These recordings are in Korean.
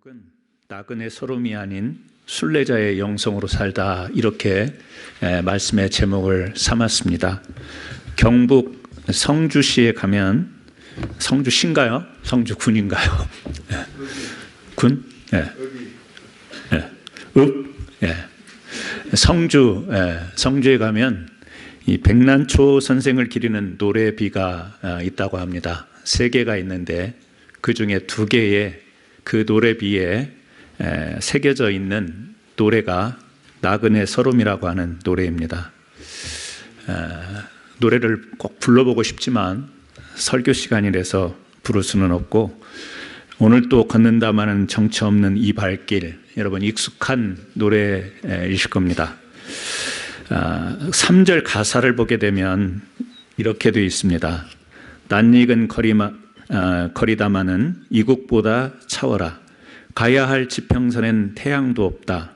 제목은 나그네 서름이 아닌 순례자의 영성으로 살다, 이렇게 말씀의 제목을 삼았습니다. 경북 성주시에 가면, 성주시인가요? 성주군인가요? 군? 성주에 가면 이 백난초 선생을 기리는 노래비가 있다고 합니다. 3개가 있는데 그 중에 2개의 그 노래비에 새겨져 있는 노래가 나그네 서름이라고 하는 노래입니다. 노래를 꼭 불러보고 싶지만 설교 시간이라서 부를 수는 없고, 오늘 또 걷는다마는 정처 없는 이 발길, 여러분 익숙한 노래이실 겁니다. 3절 가사를 보게 되면 이렇게 되어 있습니다. 낯익은 거리다마는 이국보다 차워라. 가야 할 지평선엔 태양도 없다.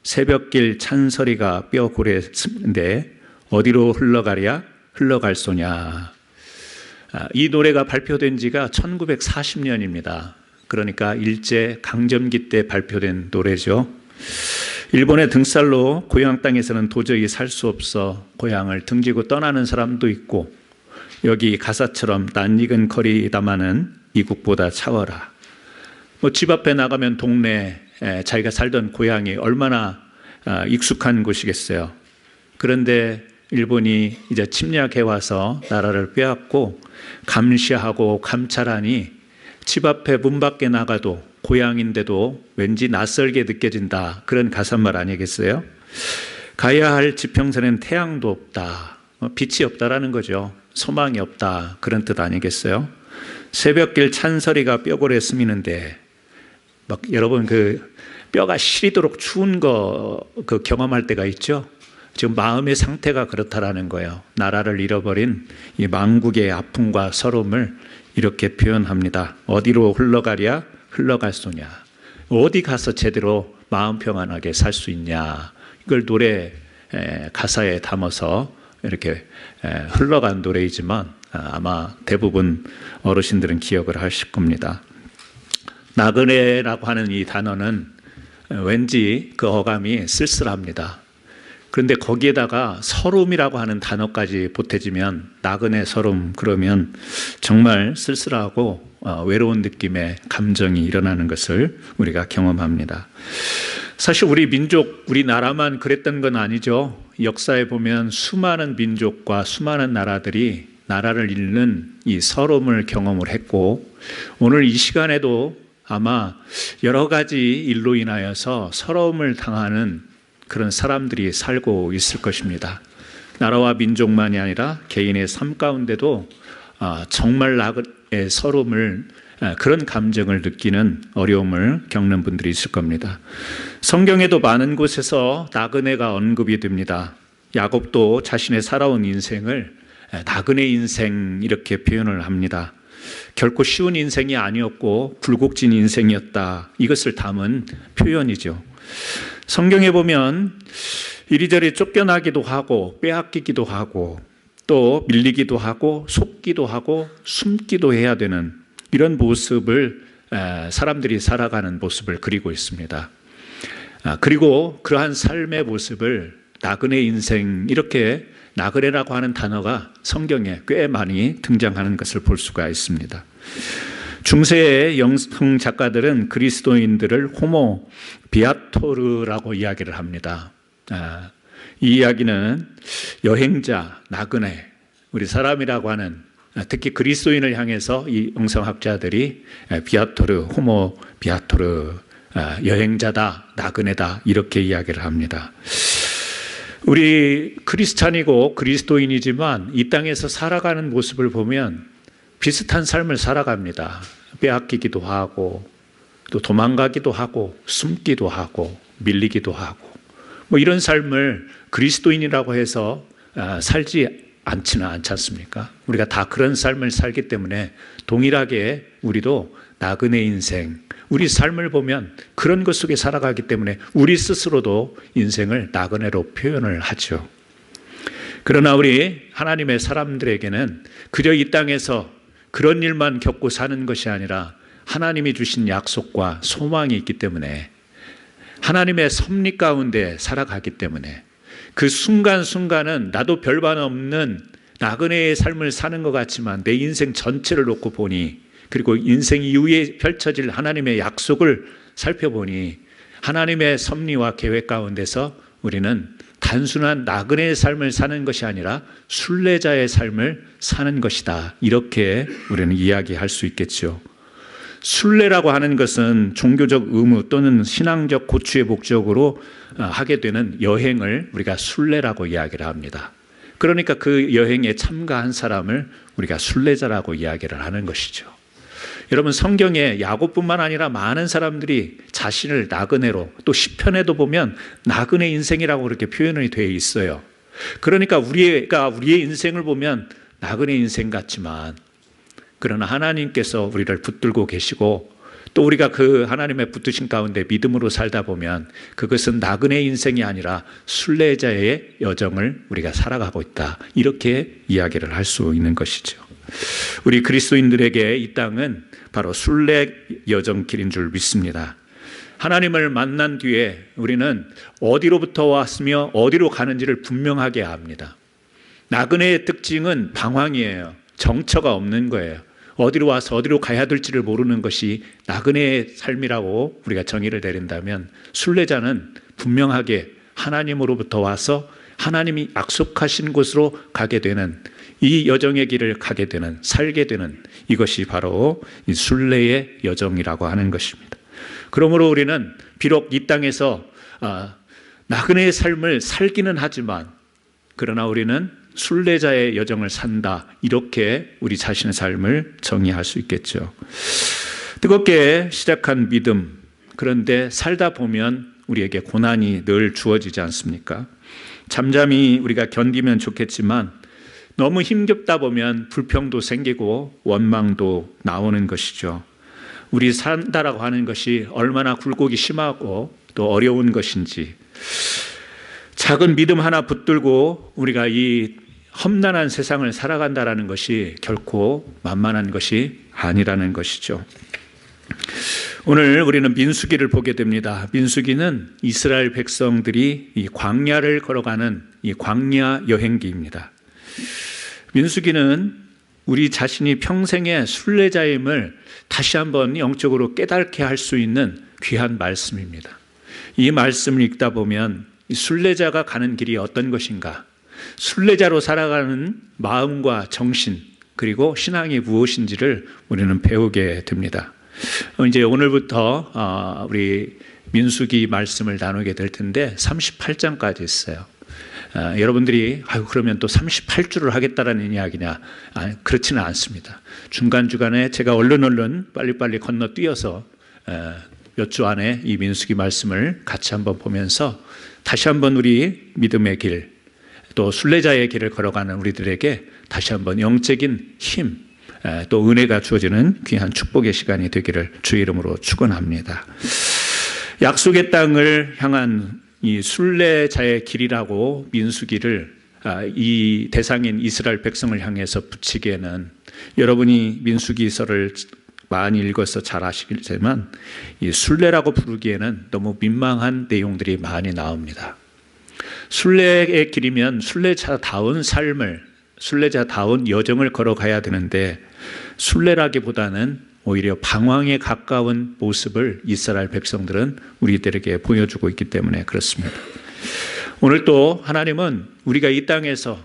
새벽길 찬소리가 뼈고래인데 어디로 흘러갈 소냐. 이 노래가 발표된 지가 1940년입니다. 그러니까 일제 강점기 때 발표된 노래죠. 일본의 등살로 고향 땅에서는 도저히 살 수 없어 고향을 등지고 떠나는 사람도 있고, 여기 가사처럼 낯익은 거리다마는 이국보다 차워라. 집 앞에 나가면 동네, 자기가 살던 고향이 얼마나 익숙한 곳이겠어요. 그런데 일본이 이제 침략해 와서 나라를 빼앗고 감시하고 감찰하니 집 앞에 문 밖에 나가도 고향인데도 왠지 낯설게 느껴진다. 그런 가사말 아니겠어요? 가야 할 지평선엔 태양도 없다. 빛이 없다라는 거죠. 소망이 없다. 그런 뜻 아니겠어요? 새벽길 찬소리가 뼈골에 스미는데, 막 여러분 그 뼈가 시리도록 추운 거 그 경험할 때가 있죠? 지금 마음의 상태가 그렇다라는 거예요. 나라를 잃어버린 이 망국의 아픔과 서름을 이렇게 표현합니다. 어디로 흘러갈 소냐. 어디 가서 제대로 마음 평안하게 살 수 있냐. 이걸 노래 가사에 담아서 이렇게 흘러간 노래이지만 아마 대부분 어르신들은 기억을 하실 겁니다. 나그네라고 하는 이 단어는 왠지 그 어감이 쓸쓸합니다. 그런데 거기에다가 서름이라고 하는 단어까지 보태지면, 나그네 서름, 그러면 정말 쓸쓸하고 외로운 느낌의 감정이 일어나는 것을 우리가 경험합니다. 사실 우리 민족, 우리나라만 그랬던 건 아니죠. 역사에 보면 수많은 민족과 수많은 나라들이 나라를 잃는 이 서름을 경험을 했고, 오늘 이 시간에도 아마 여러 가지 일로 인하여서 서러움을 당하는 그런 사람들이 살고 있을 것입니다. 나라와 민족만이 아니라 개인의 삶 가운데도 정말 나그네의 서름을, 그런 감정을 느끼는 어려움을 겪는 분들이 있을 겁니다. 성경에도 많은 곳에서 나그네가 언급이 됩니다. 야곱도 자신의 살아온 인생을 나그네 인생 이렇게 표현을 합니다. 결코 쉬운 인생이 아니었고 굴곡진 인생이었다. 이것을 담은 표현이죠. 성경에 보면 이리저리 쫓겨나기도 하고 빼앗기기도 하고 또 밀리기도 하고 속기도 하고 숨기도 해야 되는 이런 모습을, 사람들이 살아가는 모습을 그리고 있습니다. 그리고 그러한 삶의 모습을 나그네 인생, 이렇게 나그네라고 하는 단어가 성경에 꽤 많이 등장하는 것을 볼 수가 있습니다. 중세의 영성 작가들은 그리스도인들을 호모 비아토르라고 이야기를 합니다. 이 이야기는 여행자, 나그네, 우리 사람이라고 하는, 특히 그리스도인을 향해서 이 영성학자들이 비아토르, 호모 비아토르, 여행자다, 나그네다, 이렇게 이야기를 합니다. 우리 크리스찬이고 그리스도인이지만 이 땅에서 살아가는 모습을 보면 비슷한 삶을 살아갑니다. 빼앗기기도 하고 또 도망가기도 하고 숨기도 하고 밀리기도 하고, 이런 삶을 그리스도인이라고 해서 살지 않지는 않지 않습니까? 우리가 다 그런 삶을 살기 때문에 동일하게 우리도 나그네 인생, 우리 삶을 보면 그런 것 속에 살아가기 때문에 우리 스스로도 인생을 나그네로 표현을 하죠. 그러나 우리 하나님의 사람들에게는 그저 이 땅에서 그런 일만 겪고 사는 것이 아니라 하나님이 주신 약속과 소망이 있기 때문에, 하나님의 섭리 가운데 살아가기 때문에, 그 순간순간은 나도 별반 없는 나그네의 삶을 사는 것 같지만 내 인생 전체를 놓고 보니, 그리고 인생 이후에 펼쳐질 하나님의 약속을 살펴보니 하나님의 섭리와 계획 가운데서 우리는 단순한 나그네의 삶을 사는 것이 아니라 순례자의 삶을 사는 것이다, 이렇게 우리는 이야기할 수 있겠죠. 순례라고 하는 것은 종교적 의무 또는 신앙적 고취의 목적으로 하게 되는 여행을 우리가 순례라고 이야기를 합니다. 그러니까 그 여행에 참가한 사람을 우리가 순례자라고 이야기를 하는 것이죠. 여러분, 성경에 야곱뿐만 아니라 많은 사람들이 자신을 나그네로, 또 시편에도 보면 나그네 인생이라고 그렇게 표현이 되어 있어요. 그러니까 우리가 우리의 인생을 보면 나그네 인생 같지만, 그러나 하나님께서 우리를 붙들고 계시고 또 우리가 그 하나님의 붙드신 가운데 믿음으로 살다 보면 그것은 나그네 인생이 아니라 순례자의 여정을 우리가 살아가고 있다, 이렇게 이야기를 할 수 있는 것이죠. 우리 그리스도인들에게 이 땅은 바로 순례 여정길인 줄 믿습니다. 하나님을 만난 뒤에 우리는 어디로부터 왔으며 어디로 가는지를 분명하게 압니다. 나그네의 특징은 방황이에요. 정처가 없는 거예요. 어디로 와서 어디로 가야 될지를 모르는 것이 나그네의 삶이라고 우리가 정의를 내린다면, 순례자는 분명하게 하나님으로부터 와서 하나님이 약속하신 곳으로 가게 되는, 이 여정의 길을 가게 되는, 살게 되는, 이것이 바로 이 순례의 여정이라고 하는 것입니다. 그러므로 우리는 비록 이 땅에서 나그네의 삶을 살기는 하지만, 그러나 우리는 순례자의 여정을 산다, 이렇게 우리 자신의 삶을 정의할 수 있겠죠. 뜨겁게 시작한 믿음, 그런데 살다 보면 우리에게 고난이 늘 주어지지 않습니까? 잠잠히 우리가 견디면 좋겠지만 너무 힘겹다 보면 불평도 생기고 원망도 나오는 것이죠. 우리 산다라고 하는 것이 얼마나 굴곡이 심하고 또 어려운 것인지, 작은 믿음 하나 붙들고 우리가 이 험난한 세상을 살아간다라는 것이 결코 만만한 것이 아니라는 것이죠. 오늘 우리는 민수기를 보게 됩니다. 민수기는 이스라엘 백성들이 이 광야를 걸어가는 이 광야 여행기입니다. 민수기는 우리 자신이 평생의 순례자임을 다시 한번 영적으로 깨닫게 할 수 있는 귀한 말씀입니다. 이 말씀을 읽다 보면 이 순례자가 가는 길이 어떤 것인가, 순례자로 살아가는 마음과 정신, 그리고 신앙이 무엇인지를 우리는 배우게 됩니다. 이제 오늘부터 우리 민수기 말씀을 나누게 될 텐데 38장까지 있어요. 여러분들이 그러면 또 38주를 하겠다라는 이야기냐? 그렇지는 않습니다. 중간중간에 제가 얼른 빨리빨리 건너뛰어서 몇 주 안에 이 민수기 말씀을 같이 한번 보면서 다시 한번 우리 믿음의 길, 또 순례자의 길을 걸어가는 우리들에게 다시 한번 영적인 힘, 또 은혜가 주어지는 귀한 축복의 시간이 되기를 주의 이름으로 축원합니다. 약속의 땅을 향한 이 순례자의 길이라고 민수기를 이 대상인 이스라엘 백성을 향해서 붙이기에는, 여러분이 민수기서를 많이 읽어서 잘 아시겠지만 이 순례라고 부르기에는 너무 민망한 내용들이 많이 나옵니다. 순례의 길이면 순례자다운 삶을, 순례자다운 여정을 걸어가야 되는데, 순례라기보다는 오히려 방황에 가까운 모습을 이스라엘 백성들은 우리들에게 보여주고 있기 때문에 그렇습니다. 오늘 또 하나님은 우리가 이 땅에서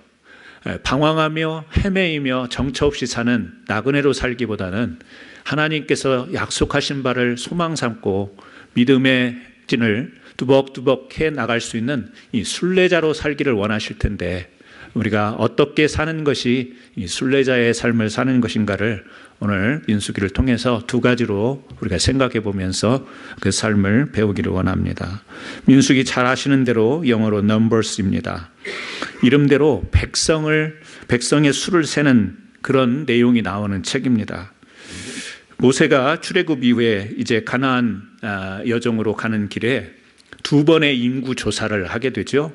방황하며 헤매이며 정처 없이 사는 나그네로 살기보다는 하나님께서 약속하신 바를 소망 삼고 믿음의 진을 두벅두벅 해 나갈 수 있는 이 순례자로 살기를 원하실 텐데, 우리가 어떻게 사는 것이 이 순례자의 삶을 사는 것인가를 오늘 민수기를 통해서 두 가지로 우리가 생각해 보면서 그 삶을 배우기를 원합니다. 민수기 잘 아시는 대로 영어로 Numbers입니다. 이름대로 백성의 수를 세는 그런 내용이 나오는 책입니다. 모세가 출애굽 이후에 이제 가나안 여정으로 가는 길에 두 번의 인구 조사를 하게 되죠.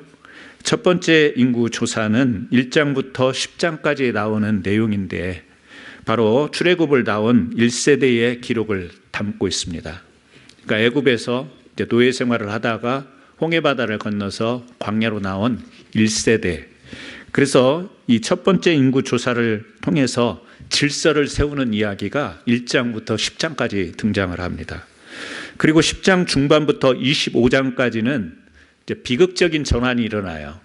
첫 번째 인구 조사는 1장부터 10장까지 나오는 내용인데, 바로 출애굽을 나온 1세대의 기록을 담고 있습니다. 그러니까 애굽에서 이제 노예 생활을 하다가 홍해바다를 건너서 광야로 나온 1세대. 그래서 이 첫 번째 인구 조사를 통해서 질서를 세우는 이야기가 1장부터 10장까지 등장을 합니다. 그리고 10장 중반부터 25장까지는 이제 비극적인 전환이 일어나요.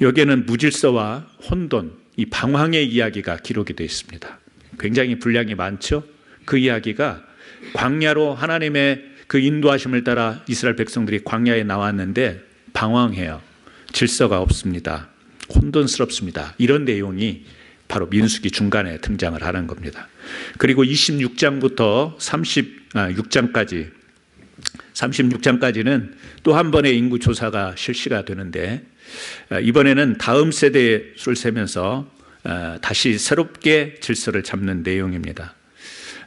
여기에는 무질서와 혼돈, 이 방황의 이야기가 기록이 되어 있습니다. 굉장히 분량이 많죠. 그 이야기가 광야로 하나님의 그 인도하심을 따라 이스라엘 백성들이 광야에 나왔는데 방황해요. 질서가 없습니다. 혼돈스럽습니다. 이런 내용이 바로 민수기 중간에 등장을 하는 겁니다. 그리고 26장부터 36장까지는 또 한 번의 인구 조사가 실시가 되는데 이번에는 다음 세대의 수를 세면서 다시 새롭게 질서를 잡는 내용입니다.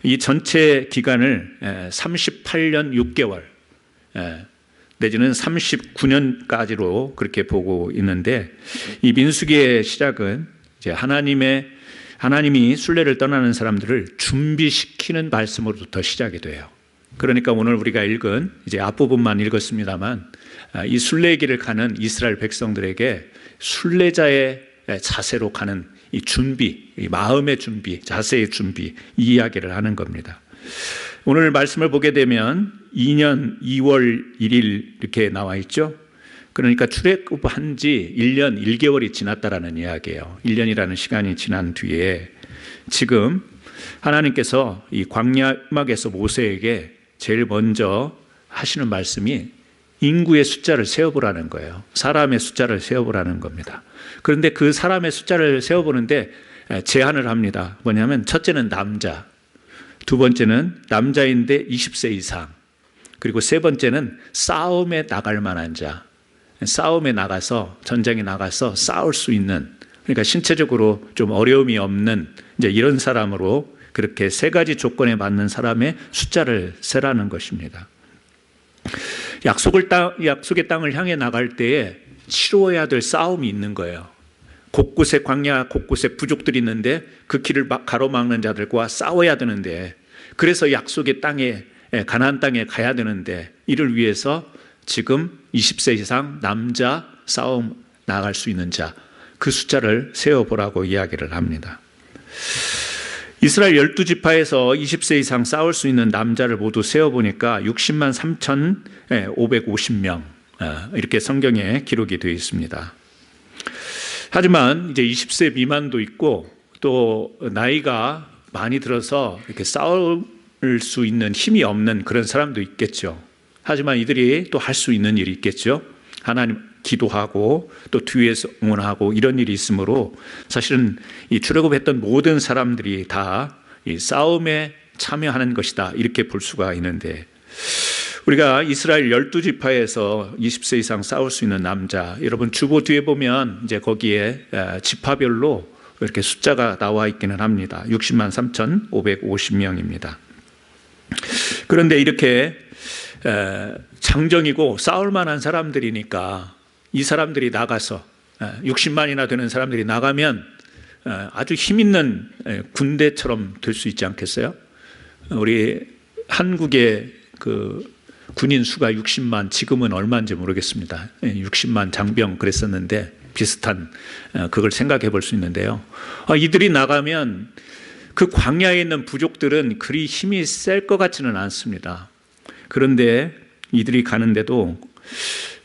이 전체 기간을 38년 6개월 내지는 39년까지로 그렇게 보고 있는데 이 민수기의 시작은 이제 하나님이 순례를 떠나는 사람들을 준비시키는 말씀으로부터 시작이 돼요. 그러니까 오늘 우리가 읽은 이제 앞부분만 읽었습니다만 이 순례의 길을 가는 이스라엘 백성들에게 순례자의 자세로 가는 이 준비, 이 마음의 준비, 자세의 준비, 이 이야기를 하는 겁니다. 오늘 말씀을 보게 되면 2년 2월 1일 이렇게 나와 있죠. 그러니까 출애굽한 지 1년 1개월이 지났다라는 이야기예요. 1년이라는 시간이 지난 뒤에 지금 하나님께서 이 광야 음악에서 모세에게 제일 먼저 하시는 말씀이 인구의 숫자를 세어보라는 거예요. 사람의 숫자를 세어보라는 겁니다. 그런데 그 사람의 숫자를 세어보는데 제한을 합니다. 뭐냐면 첫째는 남자, 두 번째는 남자인데 20세 이상, 그리고 세 번째는 싸움에 나갈 만한 자, 싸움에 나가서 전장에 나가서 싸울 수 있는, 그러니까 신체적으로 좀 어려움이 없는 이제 이런 사람으로 그렇게 세 가지 조건에 맞는 사람의 숫자를 세라는 것입니다. 약속의 땅을 향해 나갈 때에 치러야 될 싸움이 있는 거예요. 곳곳에 광야 곳곳에 부족들이 있는데 그 길을 가로막는 자들과 싸워야 되는데, 그래서 약속의 땅에 가나안 땅에 가야 되는데 이를 위해서 지금 20세 이상 남자 싸움 나갈 수 있는 자, 그 숫자를 세어보라고 이야기를 합니다. 이스라엘 12지파에서 20세 이상 싸울 수 있는 남자를 모두 세어보니까 60만 3,550명 이렇게 성경에 기록이 되어 있습니다. 하지만 이제 20세 미만도 있고 또 나이가 많이 들어서 이렇게 싸울 수 있는 힘이 없는 그런 사람도 있겠죠. 하지만 이들이 또 할 수 있는 일이 있겠죠. 하나님 기도하고 또 뒤에서 응원하고 이런 일이 있으므로 사실은 이 출애굽했던 모든 사람들이 다 이 싸움에 참여하는 것이다, 이렇게 볼 수가 있는데, 우리가 이스라엘 12지파에서 20세 이상 싸울 수 있는 남자, 여러분 주보 뒤에 보면 이제 거기에 지파별로 이렇게 숫자가 나와 있기는 합니다. 60만 3,550명입니다. 그런데 이렇게 장정이고 싸울 만한 사람들이니까 이 사람들이 나가서 60만이나 되는 사람들이 나가면 아주 힘있는 군대처럼 될 수 있지 않겠어요? 우리 한국의 그 군인 수가 60만, 지금은 얼마인지 모르겠습니다. 60만 장병 그랬었는데 비슷한 그걸 생각해 볼 수 있는데요. 이들이 나가면 그 광야에 있는 부족들은 그리 힘이 셀 것 같지는 않습니다. 그런데 이들이 가는데도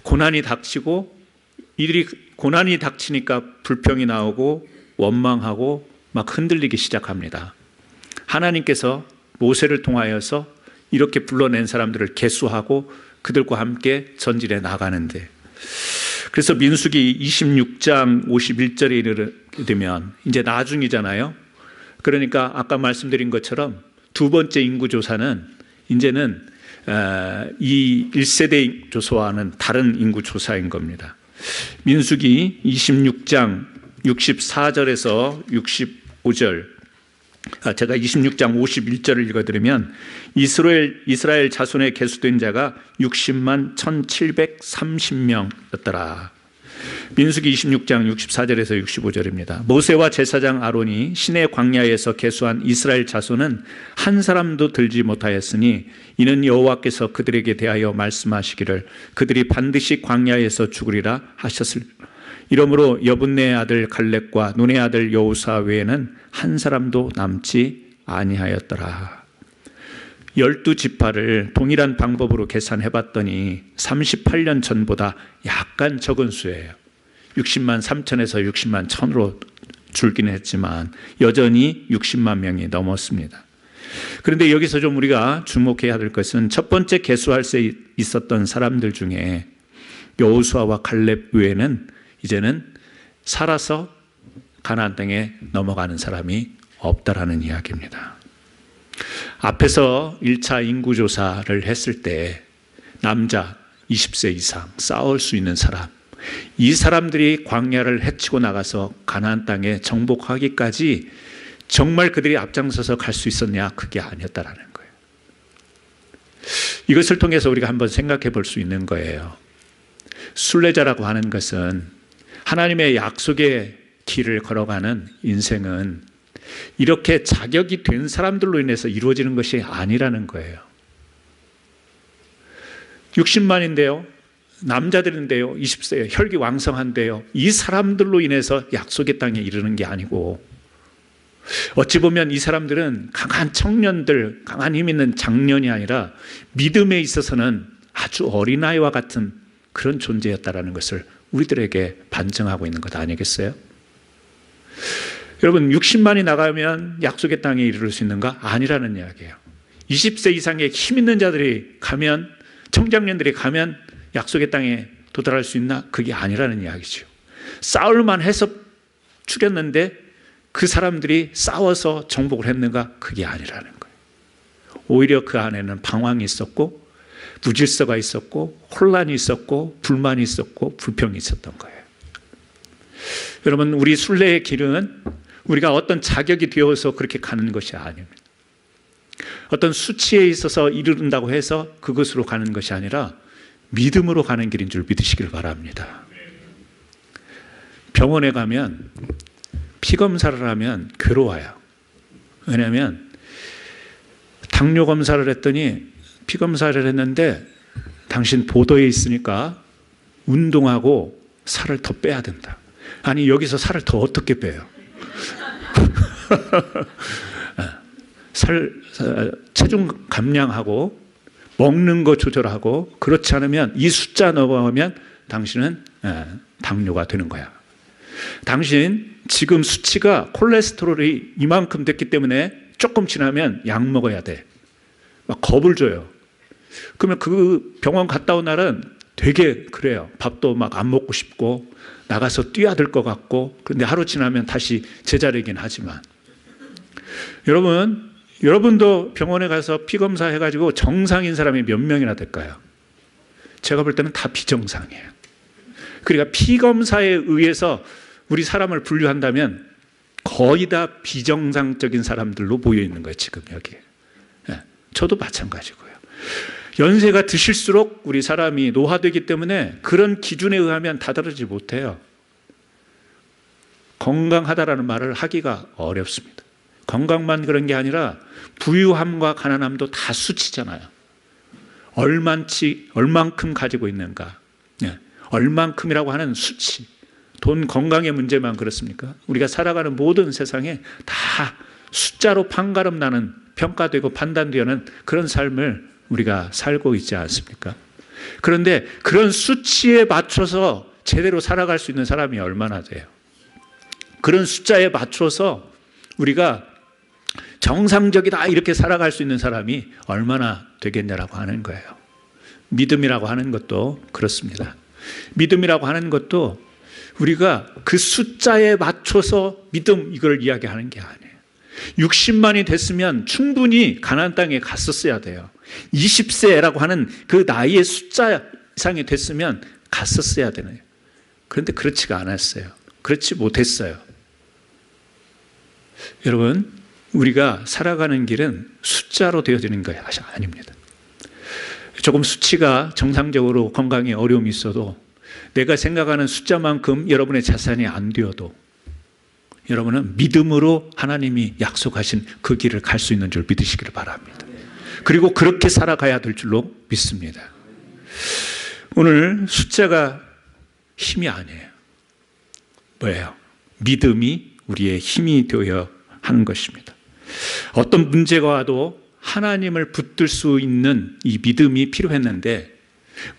고난이 닥치고, 이들이 고난이 닥치니까 불평이 나오고 원망하고 막 흔들리기 시작합니다. 하나님께서 모세를 통하여서 이렇게 불러낸 사람들을 계수하고 그들과 함께 전진해 나가는데, 그래서 민수기 26장 51절에 이르게 되면 이제 나중이잖아요. 그러니까 아까 말씀드린 것처럼 두 번째 인구조사는 이제는 이 1세대 조사와는 다른 인구조사인 겁니다. 민수기 26장 64절에서 65절, 제가 26장 51절을 읽어드리면 이스라엘 자손에 계수된 자가 60만 1,730명이었더라. 민수기 26장 64절에서 65절입니다. 모세와 제사장 아론이 시내 광야에서 계수한 이스라엘 자손은 한 사람도 들지 못하였으니 이는 여호와께서 그들에게 대하여 말씀하시기를 그들이 반드시 광야에서 죽으리라 하셨을. 이러므로 여분네의 아들 갈렙과 눈의 아들 여호수아 외에는 한 사람도 남지 아니하였더라. 12지파를 동일한 방법으로 계산해 봤더니 38년 전보다 약간 적은 수예요. 60만 3천에서 60만 1천으로 줄기는 했지만 여전히 60만 명이 넘었습니다. 그런데 여기서 좀 우리가 주목해야 될 것은 첫 번째 계수할 때 있었던 사람들 중에 여호수아와 갈렙 외에는 이제는 살아서 가나안 땅에 넘어가는 사람이 없다라는 이야기입니다. 앞에서 1차 인구조사를 했을 때 남자 20세 이상 싸울 수 있는 사람, 이 사람들이 광야를 헤치고 나가서 가나안 땅에 정복하기까지 정말 그들이 앞장서서 갈 수 있었냐? 그게 아니었다라는 거예요. 이것을 통해서 우리가 한번 생각해 볼 수 있는 거예요. 순례자라고 하는 것은 하나님의 약속의 길을 걸어가는 인생은 이렇게 자격이 된 사람들로 인해서 이루어지는 것이 아니라는 거예요. 60만인데요. 남자들인데요. 20세 혈기왕성한데요. 이 사람들로 인해서 약속의 땅에 이르는 게 아니고 어찌 보면 이 사람들은 강한 청년들, 강한 힘 있는 장년이 아니라 믿음에 있어서는 아주 어린아이와 같은 그런 존재였다라는 것을 우리들에게 반증하고 있는 것 아니겠어요? 여러분 60만이 나가면 약속의 땅에 이르를 수 있는가? 아니라는 이야기예요. 20세 이상의 힘 있는 자들이 가면, 청장년들이 가면 약속의 땅에 도달할 수 있나? 그게 아니라는 이야기죠. 싸울만 해서 죽였는데 그 사람들이 싸워서 정복을 했는가? 그게 아니라는 거예요. 오히려 그 안에는 방황이 있었고 무질서가 있었고 혼란이 있었고 불만이 있었고 불평이 있었던 거예요. 여러분 우리 순례의 길은 우리가 어떤 자격이 되어서 그렇게 가는 것이 아닙니다. 어떤 수치에 있어서 이른다고 해서 그것으로 가는 것이 아니라 믿음으로 가는 길인 줄 믿으시길 바랍니다. 병원에 가면 피검사를 하면 괴로워요. 왜냐하면 당뇨 검사를 했더니 피검사를 했는데 당신 보도에 있으니까 운동하고 살을 더 빼야 된다. 아니 여기서 살을 더 어떻게 빼요? 체중 감량하고 먹는 거 조절하고 그렇지 않으면 이 숫자 넘어가면 당신은 당뇨가 되는 거야. 당신 지금 수치가 콜레스테롤이 이만큼 됐기 때문에 조금 지나면 약 먹어야 돼. 막 겁을 줘요. 그러면 그 병원 갔다 온 날은 되게 그래요. 밥도 막 안 먹고 싶고 나가서 뛰어들 것 같고 그런데 하루 지나면 다시 제자리이긴 하지만 여러분도 병원에 가서 피검사 해가지고 정상인 사람이 몇 명이나 될까요? 제가 볼 때는 다 비정상이에요. 그러니까 피검사에 의해서 우리 사람을 분류한다면 거의 다 비정상적인 사람들로 모여 있는 거예요. 지금 여기에. 저도 마찬가지고요. 연세가 드실수록 우리 사람이 노화되기 때문에 그런 기준에 의하면 다다르지 못해요. 건강하다라는 말을 하기가 어렵습니다. 건강만 그런 게 아니라 부유함과 가난함도 다 수치잖아요. 얼만큼 가지고 있는가. 얼만큼이라고 하는 수치. 돈 건강의 문제만 그렇습니까? 우리가 살아가는 모든 세상에 다 숫자로 판가름 나는 평가되고 판단되는 그런 삶을 우리가 살고 있지 않습니까? 그런데 그런 수치에 맞춰서 제대로 살아갈 수 있는 사람이 얼마나 돼요? 그런 숫자에 맞춰서 우리가 정상적이다 이렇게 살아갈 수 있는 사람이 얼마나 되겠냐라고 하는 거예요. 믿음이라고 하는 것도 그렇습니다. 믿음이라고 하는 것도 우리가 그 숫자에 맞춰서 믿음 이걸 이야기하는 게 아니에요. 60만이 됐으면 충분히 가나안 땅에 갔었어야 돼요. 20세라고 하는 그 나이의 숫자 이상이 됐으면 갔었어야 되네요. 그런데 그렇지가 않았어요. 그렇지 못했어요. 여러분, 우리가 살아가는 길은 숫자로 되어지는 것이 아닙니다. 조금 수치가 정상적으로 건강에 어려움이 있어도 내가 생각하는 숫자만큼 여러분의 자산이 안 되어도 여러분은 믿음으로 하나님이 약속하신 그 길을 갈 수 있는 줄 믿으시기를 바랍니다. 그리고 그렇게 살아가야 될 줄로 믿습니다. 오늘 숫자가 힘이 아니에요. 뭐예요? 믿음이 우리의 힘이 되어야 하는 것입니다. 어떤 문제가 와도 하나님을 붙들 수 있는 이 믿음이 필요했는데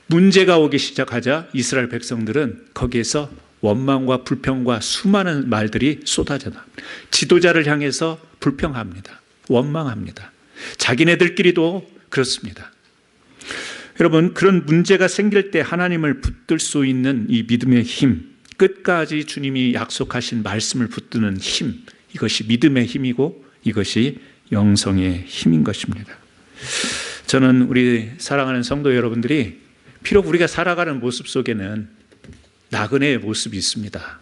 문제가 오기 시작하자 이스라엘 백성들은 거기에서 원망과 불평과 수많은 말들이 쏟아져 나옵니다. 지도자를 향해서 불평합니다. 원망합니다. 자기네들끼리도 그렇습니다. 여러분, 그런 문제가 생길 때 하나님을 붙들 수 있는 이 믿음의 힘, 끝까지 주님이 약속하신 말씀을 붙드는 힘, 이것이 믿음의 힘이고 이것이 영성의 힘인 것입니다. 저는 우리 사랑하는 성도 여러분들이 비록 우리가 살아가는 모습 속에는 나그네의 모습이 있습니다.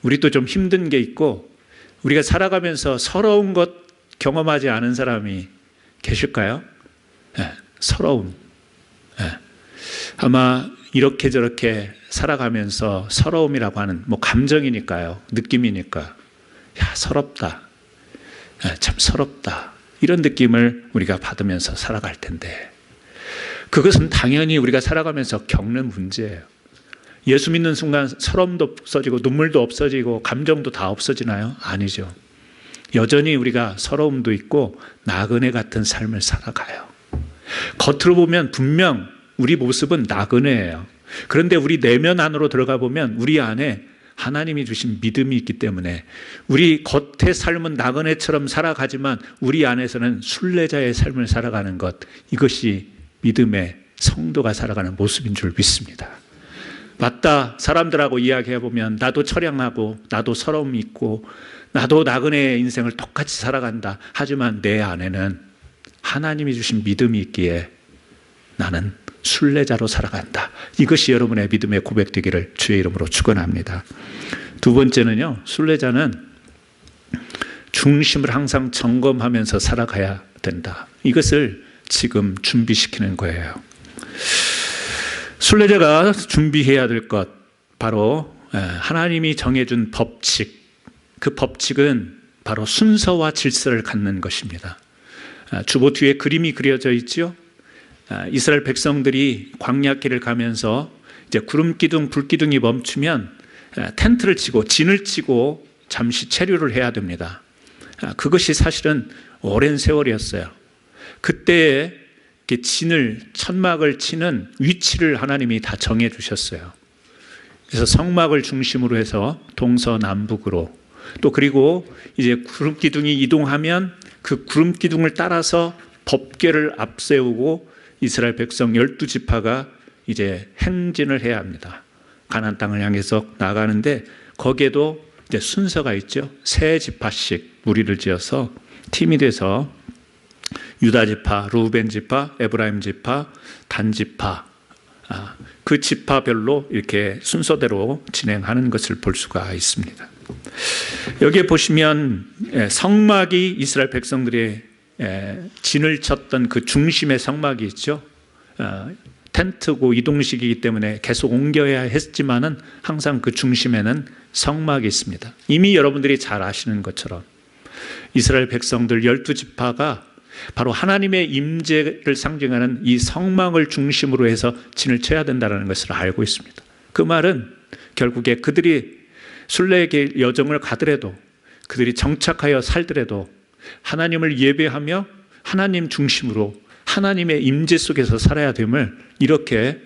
우리도 좀 힘든 게 있고 우리가 살아가면서 서러운 것 경험하지 않은 사람이 계실까요? 네, 서러움. 네. 아마 이렇게 저렇게 살아가면서 서러움이라고 하는 감정이니까요. 느낌이니까. 야, 서럽다. 참 서럽다. 이런 느낌을 우리가 받으면서 살아갈 텐데 그것은 당연히 우리가 살아가면서 겪는 문제예요. 예수 믿는 순간 서러움도 없어지고 눈물도 없어지고 감정도 다 없어지나요? 아니죠. 여전히 우리가 서러움도 있고 나그네 같은 삶을 살아가요. 겉으로 보면 분명 우리 모습은 나그네예요. 그런데 우리 내면 안으로 들어가 보면 우리 안에 하나님이 주신 믿음이 있기 때문에 우리 겉의 삶은 나그네처럼 살아가지만 우리 안에서는 순례자의 삶을 살아가는 것, 이것이 믿음의 성도가 살아가는 모습인 줄 믿습니다. 맞다, 사람들하고 이야기해보면 나도 처량하고 나도 서러움이 있고 나도 나그네의 인생을 똑같이 살아간다. 하지만 내 안에는 하나님이 주신 믿음이 있기에 나는 순례자로 살아간다. 이것이 여러분의 믿음의 고백되기를 주의 이름으로 축원합니다. 두 번째는요, 순례자는 중심을 항상 점검하면서 살아가야 된다. 이것을 지금 준비시키는 거예요. 순례자가 준비해야 될 것, 바로 하나님이 정해준 법칙. 그 법칙은 바로 순서와 질서를 갖는 것입니다. 주보 뒤에 그림이 그려져 있죠. 이스라엘 백성들이 광야길을 가면서 이제 구름기둥, 불기둥이 멈추면 텐트를 치고 진을 치고 잠시 체류를 해야 됩니다. 그것이 사실은 오랜 세월이었어요. 그때에 진을, 천막을 치는 위치를 하나님이 다 정해 주셨어요. 그래서 성막을 중심으로 해서 동서남북으로, 또 그리고 이제 구름기둥이 이동하면 그 구름기둥을 따라서 법궤를 앞세우고 이스라엘 백성 12지파가 이제 행진을 해야 합니다. 가나안 땅을 향해서 나가는데 거기에도 이제 순서가 있죠. 세 지파씩 무리를 지어서 팀이 돼서 유다 지파, 루벤 지파, 에브라임 지파, 단 지파, 그 지파별로 이렇게 순서대로 진행하는 것을 볼 수가 있습니다. 여기에 보시면 성막이 이스라엘 백성들의 진을 쳤던 그 중심의 성막이 있죠. 텐트고 이동식이기 때문에 계속 옮겨야 했지만은 항상 그 중심에는 성막이 있습니다. 이미 여러분들이 잘 아시는 것처럼 이스라엘 백성들 12지파가 바로 하나님의 임재를 상징하는 이 성막을 중심으로 해서 진을 쳐야 된다는 것을 알고 있습니다. 그 말은 결국에 그들이 순례의 여정을 가더라도, 그들이 정착하여 살더라도 하나님을 예배하며 하나님 중심으로 하나님의 임재 속에서 살아야 됨을 이렇게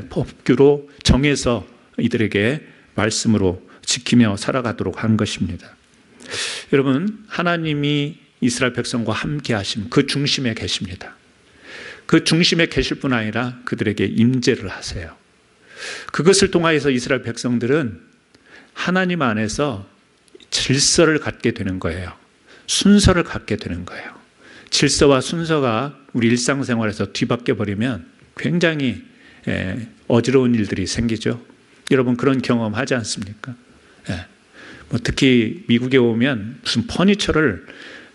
법규로 정해서 이들에게 말씀으로 지키며 살아가도록 한 것입니다. 여러분, 하나님이 이스라엘 백성과 함께 하심 그 중심에 계십니다. 그 중심에 계실 뿐 아니라 그들에게 임재를 하세요. 그것을 통하여서 이스라엘 백성들은 하나님 안에서 질서를 갖게 되는 거예요. 순서를 갖게 되는 거예요. 질서와 순서가 우리 일상생활에서 뒤바뀌어 버리면 굉장히 어지러운 일들이 생기죠. 여러분 그런 경험 하지 않습니까? 특히 미국에 오면 무슨 퍼니처를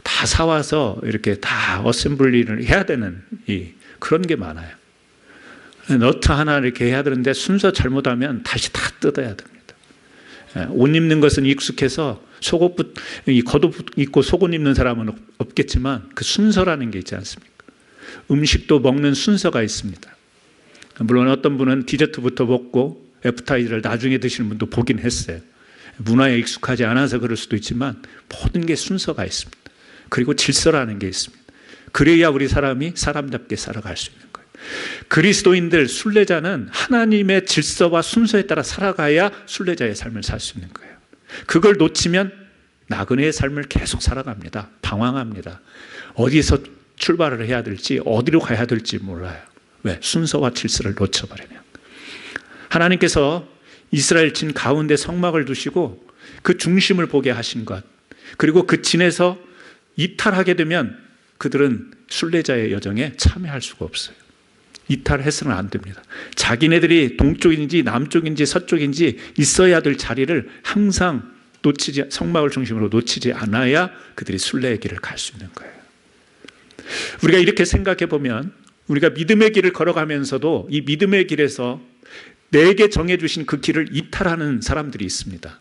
다 사와서 이렇게 다 어셈블리를 해야 되는 그런 게 많아요. 너트 하나 이렇게 해야 되는데 순서 잘못하면 다시 다 뜯어야 됩니다. 옷 입는 것은 익숙해서 이 겉옷 입고 속옷 입는 사람은 없겠지만 그 순서라는 게 있지 않습니까? 음식도 먹는 순서가 있습니다. 물론 어떤 분은 디저트부터 먹고 애프타이저를 나중에 드시는 분도 보긴 했어요. 문화에 익숙하지 않아서 그럴 수도 있지만 모든 게 순서가 있습니다. 그리고 질서라는 게 있습니다. 그래야 우리 사람이 사람답게 살아갈 수 있는 거예요. 그리스도인들, 순례자는 하나님의 질서와 순서에 따라 살아가야 순례자의 삶을 살 수 있는 거예요. 그걸 놓치면 나그네의 삶을 계속 살아갑니다. 방황합니다. 어디서 출발을 해야 될지, 어디로 가야 될지 몰라요. 왜? 순서와 질서를 놓쳐버리면. 하나님께서 이스라엘 진 가운데 성막을 두시고 그 중심을 보게 하신 것, 그리고 그 진에서 이탈하게 되면 그들은 순례자의 여정에 참여할 수가 없어요. 이탈해서는 안 됩니다. 자기네들이 동쪽인지 남쪽인지 서쪽인지 있어야 될 자리를 항상 성막을 중심으로 놓치지 않아야 그들이 순례의 길을 갈 수 있는 거예요. 우리가 이렇게 생각해 보면 우리가 믿음의 길을 걸어가면서도 이 믿음의 길에서 내게 정해주신 그 길을 이탈하는 사람들이 있습니다.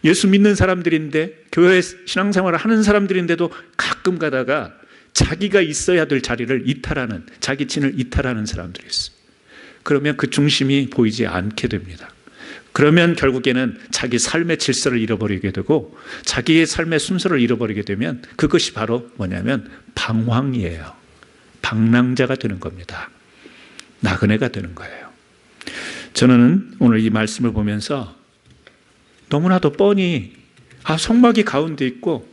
예수 믿는 사람들인데, 교회 신앙생활을 하는 사람들인데도 가끔 가다가 자기가 있어야 될 자리를 이탈하는, 자기 진을 이탈하는 사람들이 있어요. 그러면 그 중심이 보이지 않게 됩니다. 그러면 결국에는 자기 삶의 질서를 잃어버리게 되고 자기의 삶의 순서를 잃어버리게 되면 그것이 바로 뭐냐면 방황이에요. 방랑자가 되는 겁니다. 나그네가 되는 거예요. 저는 오늘 이 말씀을 보면서 너무나도 뻔히 성막이 가운데 있고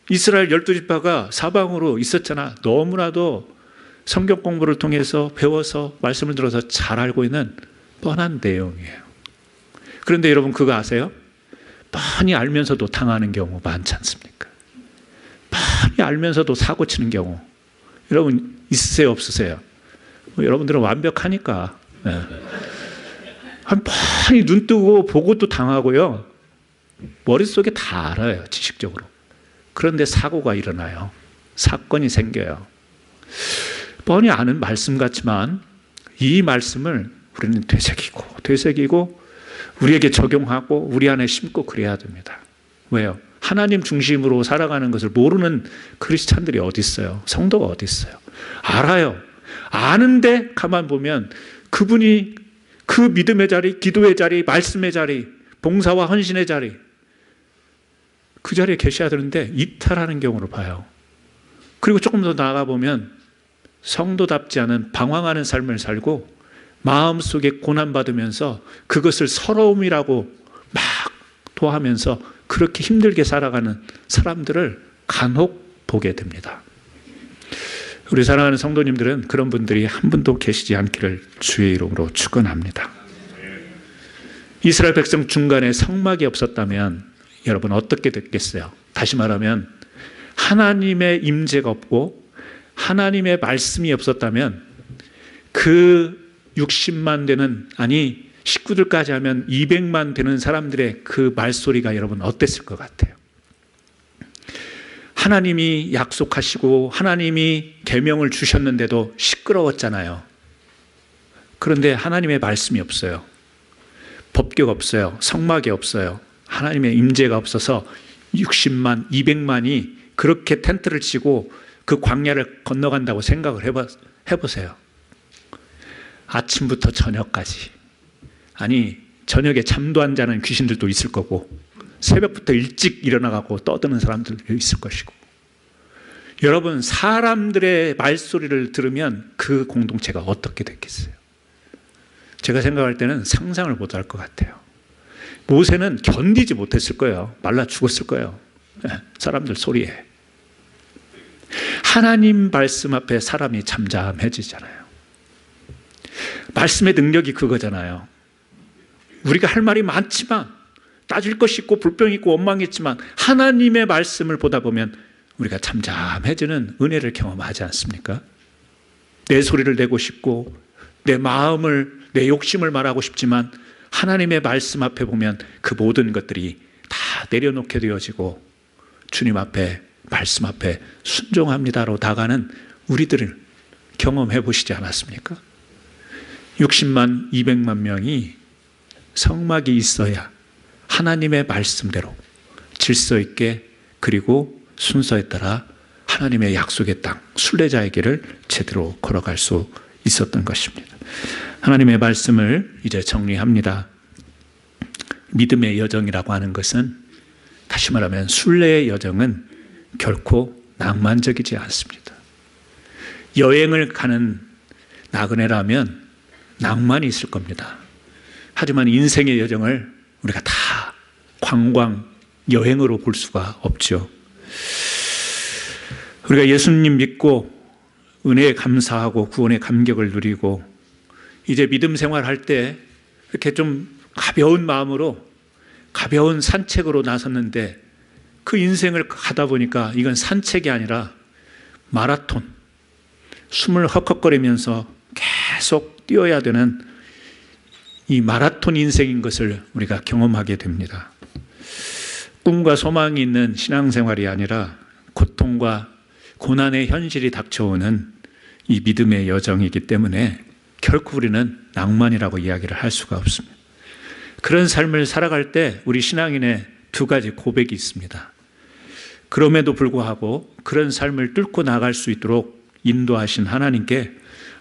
이스라엘 12지파가 사방으로 있었잖아. 너무나도 성경 공부를 통해서 배워서 말씀을 들어서 잘 알고 있는 뻔한 내용이에요. 그런데 여러분 그거 아세요? 뻔히 알면서도 당하는 경우 많지 않습니까? 뻔히 알면서도 사고 치는 경우 여러분 있으세요? 없으세요? 여러분들은 완벽하니까. 네. 뻔히 눈 뜨고 보고 또 당하고요. 머릿속에 다 알아요. 지식적으로. 그런데 사고가 일어나요. 사건이 생겨요. 뻔히 아는 말씀 같지만 이 말씀을 우리는 되새기고 우리에게 적용하고 우리 안에 심고 그래야 됩니다. 왜요? 하나님 중심으로 살아가는 것을 모르는 크리스찬들이 어디 있어요? 성도가 어디 있어요? 알아요. 아는데 가만 보면 그분이 그 믿음의 자리, 기도의 자리, 말씀의 자리, 봉사와 헌신의 자리, 그 자리에 계셔야 되는데 이탈하는 경우를 봐요. 그리고 조금 더 나아가보면 성도답지 않은 방황하는 삶을 살고 마음속에 고난받으면서 그것을 서러움이라고 막 도하면서 그렇게 힘들게 살아가는 사람들을 간혹 보게 됩니다. 우리 사랑하는 성도님들은 그런 분들이 한 분도 계시지 않기를 주의 이름으로 축원합니다. 이스라엘 백성 중간에 성막이 없었다면 여러분 어떻게 됐겠어요? 다시 말하면 하나님의 임재가 없고 하나님의 말씀이 없었다면 그 60만 되는, 아니 식구들까지 하면 200만 되는 사람들의 그 말소리가 여러분 어땠을 것 같아요? 하나님이 약속하시고 하나님이 계명을 주셨는데도 시끄러웠잖아요. 그런데 하나님의 말씀이 없어요. 법궤가 없어요. 성막이 없어요. 하나님의 임재가 없어서 60만, 200만이 그렇게 텐트를 치고 그 광야를 건너간다고 생각을 해보세요. 아침부터 저녁까지. 아니 저녁에 잠도 안 자는 귀신들도 있을 거고 새벽부터 일찍 일어나가고 떠드는 사람들도 있을 것이고. 여러분 사람들의 말소리를 들으면 그 공동체가 어떻게 됐겠어요? 제가 생각할 때는 상상을 못할 것 같아요. 모세는 견디지 못했을 거예요. 말라 죽었을 거예요. 사람들 소리에. 하나님 말씀 앞에 사람이 잠잠해지잖아요. 말씀의 능력이 그거잖아요. 우리가 할 말이 많지만 따질 것이 있고 불평이 있고 원망이 있지만 하나님의 말씀을 보다 보면 우리가 잠잠해지는 은혜를 경험하지 않습니까? 내 소리를 내고 싶고 내 마음을, 내 욕심을 말하고 싶지만 하나님의 말씀 앞에 보면 그 모든 것들이 다 내려놓게 되어지고 주님 앞에, 말씀 앞에 순종합니다로 나가는 우리들을 경험해 보시지 않았습니까? 60만 200만 명이 성막이 있어야 하나님의 말씀대로 질서 있게 그리고 순서에 따라 하나님의 약속의 땅, 순례자의 길을 제대로 걸어갈 수 있었던 것입니다. 하나님의 말씀을 이제 정리합니다. 믿음의 여정이라고 하는 것은, 다시 말하면 순례의 여정은 결코 낭만적이지 않습니다. 여행을 가는 나그네라면 낭만이 있을 겁니다. 하지만 인생의 여정을 우리가 다 관광, 여행으로 볼 수가 없죠. 우리가 예수님 믿고 은혜에 감사하고 구원의 감격을 누리고 이제 믿음 생활할 때 이렇게 좀 가벼운 마음으로 가벼운 산책으로 나섰는데, 그 인생을 가다 보니까 이건 산책이 아니라 마라톤, 숨을 헉헉거리면서 계속 뛰어야 되는 이 마라톤 인생인 것을 우리가 경험하게 됩니다. 꿈과 소망이 있는 신앙생활이 아니라 고통과 고난의 현실이 닥쳐오는 이 믿음의 여정이기 때문에 결코 우리는 낭만이라고 이야기를 할 수가 없습니다. 그런 삶을 살아갈 때 우리 신앙인의 두 가지 고백이 있습니다. 그럼에도 불구하고 그런 삶을 뚫고 나갈 수 있도록 인도하신 하나님께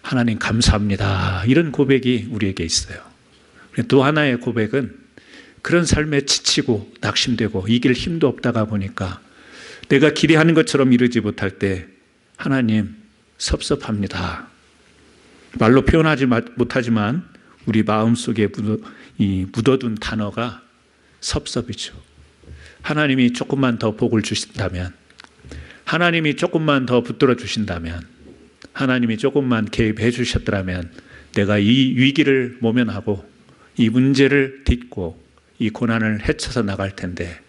하나님 감사합니다, 이런 고백이 우리에게 있어요. 또 하나의 고백은 그런 삶에 지치고 낙심되고 이길 힘도 없다가 보니까 내가 기대하는 것처럼 이루지 못할 때 하나님 섭섭합니다. 말로 표현하지 못하지만 우리 마음속에 묻어둔 단어가 섭섭이죠. 하나님이 조금만 더 복을 주신다면, 하나님이 조금만 더 붙들어 주신다면, 하나님이 조금만 개입해 주셨더라면 내가 이 위기를 모면하고 이 문제를 딛고 이 고난을 헤쳐서 나갈 텐데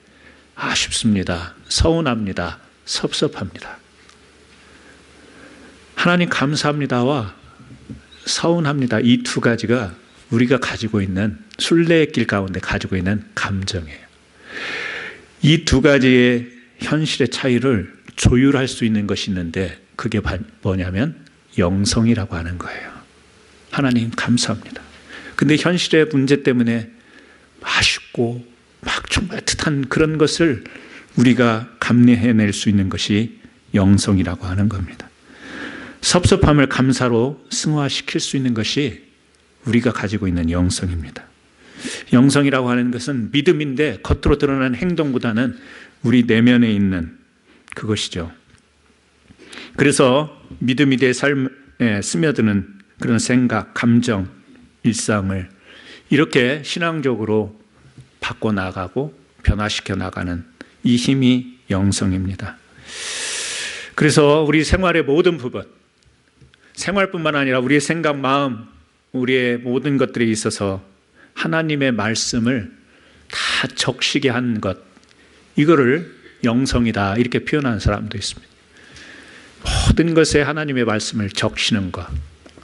아쉽습니다, 서운합니다, 섭섭합니다. 하나님 감사합니다와 서운합니다, 이 두 가지가 우리가 가지고 있는, 순례의 길 가운데 가지고 있는 감정이에요. 이 두 가지의 현실의 차이를 조율할 수 있는 것이 있는데 그게 뭐냐면 영성이라고 하는 거예요. 하나님 감사합니다. 근데 현실의 문제 때문에 아쉽고 막 정말 애틋한 그런 것을 우리가 감내해낼 수 있는 것이 영성이라고 하는 겁니다. 섭섭함을 감사로 승화시킬 수 있는 것이 우리가 가지고 있는 영성입니다. 영성이라고 하는 것은 믿음인데 겉으로 드러나는 행동보다는 우리 내면에 있는 그것이죠. 그래서 믿음이 내 삶에 스며드는 그런 생각, 감정, 일상을 이렇게 신앙적으로 바꿔나가고 변화시켜 나가는 이 힘이 영성입니다. 그래서 우리 생활의 모든 부분, 생활뿐만 아니라 우리의 생각, 마음, 우리의 모든 것들에 있어서 하나님의 말씀을 다 적시게 한 것, 이거를 영성이다 이렇게 표현하는 사람도 있습니다. 모든 것에 하나님의 말씀을 적시는 것,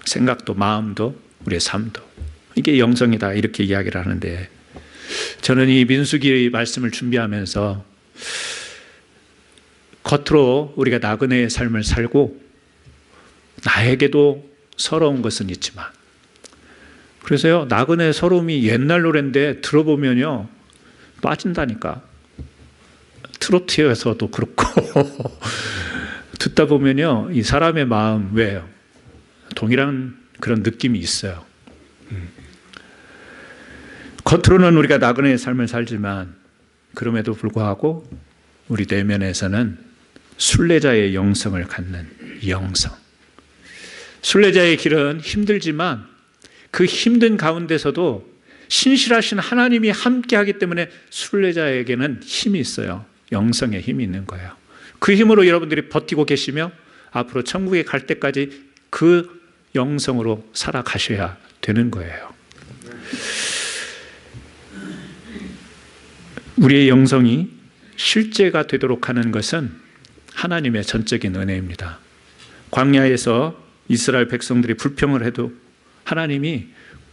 생각도 마음도 우리의 삶도, 이게 영성이다 이렇게 이야기를 하는데, 저는 이 민수기 말씀을 준비하면서 겉으로 우리가 나그네의 삶을 살고 나에게도 서러운 것은 있지만, 그래서요, 나그네 서러움이 옛날 노래인데 들어보면요 빠진다니까. 트로트에서도 그렇고 듣다 보면요 이 사람의 마음, 왜요? 동일한 그런 느낌이 있어요. 겉으로는 우리가 나그네의 삶을 살지만 그럼에도 불구하고 우리 내면에서는 순례자의 영성을 갖는 영성. 순례자의 길은 힘들지만 그 힘든 가운데서도 신실하신 하나님이 함께하기 때문에 순례자에게는 힘이 있어요. 영성의 힘이 있는 거예요. 그 힘으로 여러분들이 버티고 계시며 앞으로 천국에 갈 때까지 그 영성으로 살아가셔야 되는 거예요. 우리의 영성이 실제가 되도록 하는 것은 하나님의 전적인 은혜입니다. 광야에서 이스라엘 백성들이 불평을 해도 하나님이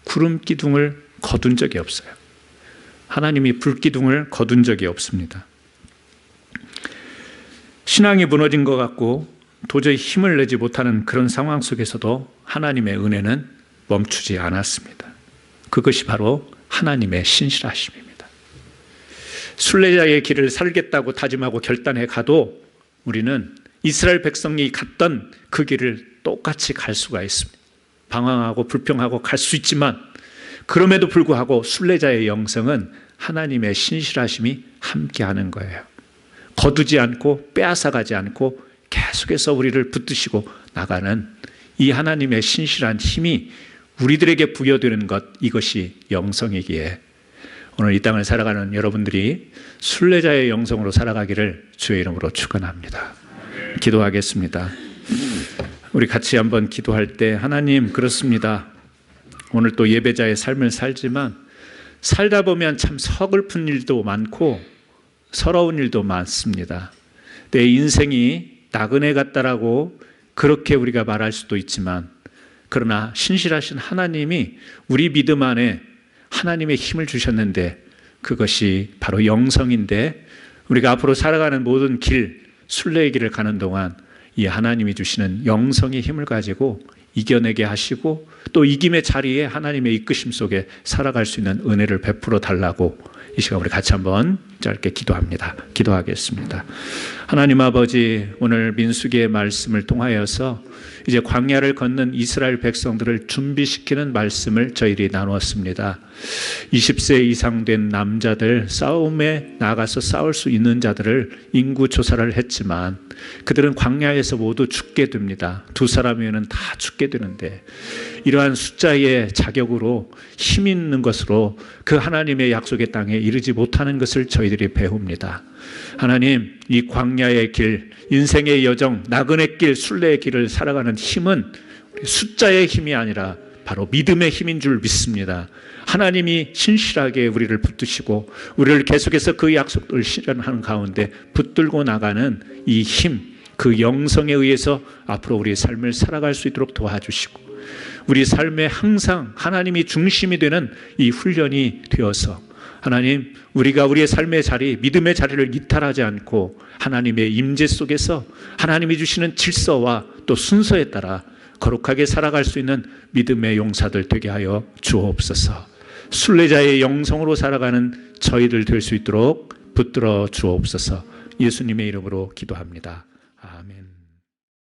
구름 기둥을 거둔 적이 없어요. 하나님이 불 기둥을 거둔 적이 없습니다. 신앙이 무너진 것 같고 도저히 힘을 내지 못하는 그런 상황 속에서도 하나님의 은혜는 멈추지 않았습니다. 그것이 바로 하나님의 신실하심입니다. 순례자의 길을 살겠다고 다짐하고 결단해 가도 우리는 이스라엘 백성이 갔던 그 길을 똑같이 갈 수가 있습니다. 방황하고 불평하고 갈 수 있지만 그럼에도 불구하고 순례자의 영성은 하나님의 신실하심이 함께하는 거예요. 거두지 않고 빼앗아가지 않고 계속해서 우리를 붙드시고 나가는 이 하나님의 신실한 힘이 우리들에게 부여되는 것, 이것이 영성이기에 오늘 이 땅을 살아가는 여러분들이 순례자의 영성으로 살아가기를 주의 이름으로 축원합니다. 기도하겠습니다. 우리 같이 한번 기도할 때, 하나님, 그렇습니다. 오늘 또 예배자의 삶을 살지만 살다 보면 참 서글픈 일도 많고 서러운 일도 많습니다. 내 인생이 나그네 같다라고 그렇게 우리가 말할 수도 있지만, 그러나 신실하신 하나님이 우리 믿음 안에 하나님의 힘을 주셨는데 그것이 바로 영성인데, 우리가 앞으로 살아가는 모든 길, 순례의 길을 가는 동안 이 하나님이 주시는 영성의 힘을 가지고 이겨내게 하시고 또 이김의 자리에 하나님의 이끄심 속에 살아갈 수 있는 은혜를 베풀어 달라고 이 시간 우리 같이 한번 짧게 기도합니다. 기도하겠습니다. 하나님 아버지, 오늘 민수기의 말씀을 통하여서 이제 광야를 걷는 이스라엘 백성들을 준비시키는 말씀을 저희들이 나누었습니다. 20세 이상 된 남자들, 싸움에 나가서 싸울 수 있는 자들을 인구 조사를 했지만 그들은 광야에서 모두 죽게 됩니다. 두 사람이면 다 죽게 되는데, 이러한 숫자의 자격으로 힘 있는 것으로 그 하나님의 약속의 땅에 이르지 못하는 것을 저희들이 배웁니다. 하나님, 이 광야의 길, 인생의 여정, 나그네 길, 순례의 길을 살아가는 힘은 숫자의 힘이 아니라 바로 믿음의 힘인 줄 믿습니다. 하나님이 신실하게 우리를 붙드시고 우리를 계속해서 그 약속을 실현하는 가운데 붙들고 나가는 이 힘, 그 영성에 의해서 앞으로 우리의 삶을 살아갈 수 있도록 도와주시고, 우리 삶에 항상 하나님이 중심이 되는 이 훈련이 되어서 하나님, 우리가 우리의 삶의 자리, 믿음의 자리를 이탈하지 않고 하나님의 임재 속에서 하나님이 주시는 질서와 또 순서에 따라 거룩하게 살아갈 수 있는 믿음의 용사들 되게 하여 주옵소서. 순례자의 영성으로 살아가는 저희들 될 수 있도록 붙들어 주옵소서. 예수님의 이름으로 기도합니다. 아멘.